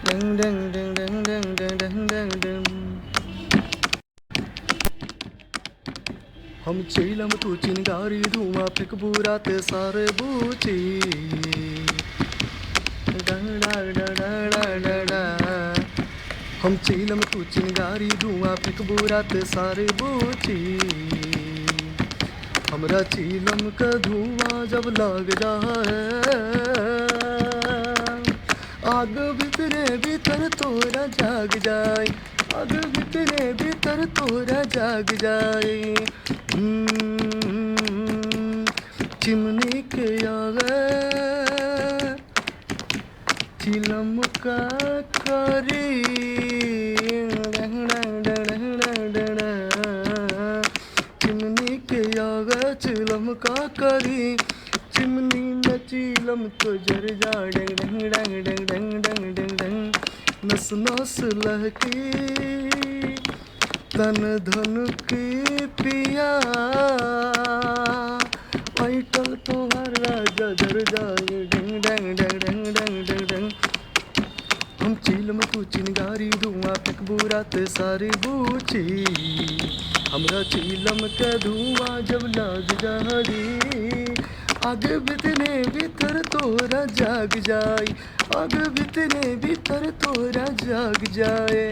डंग डंग डंग डंग डंग डंग डंग डंग डंग। हम चीलम तू चिंगारी धुआं फेंक बुराते सारे बूची। डंग डंग डंग डंग डंग डंग। हम चीलम तू चिंगारी धुआं फेंक बुराते सारे बूची। हमरा चीलम का धुआं जब लग जाए, आग भीतरे भीतर तोरा जाग जाए, आग भीतरे भीतर तोरा जाग जाए। चिमनी के आगे चिलम का करी। चिमनी के आगे चिलम का करी, चिमनी न चीलम तो जर जा। डंग डंग डंग डंग डंग डंग डंग डंग। नस नस लहकी तन धन की पिया, पैटल तोहर राजा जर जाए। डंग डंग डंग डंग डंग डंग डंग। हम चीलम तू चिंगारी धुआं फेंक बुराते सारी बूची। हमरा चीलम के धुआं जब लग जाई, आग भीतरे भीतर तोरा जाग जाए, आग भीतरे भीतर तोरा जाग जाए।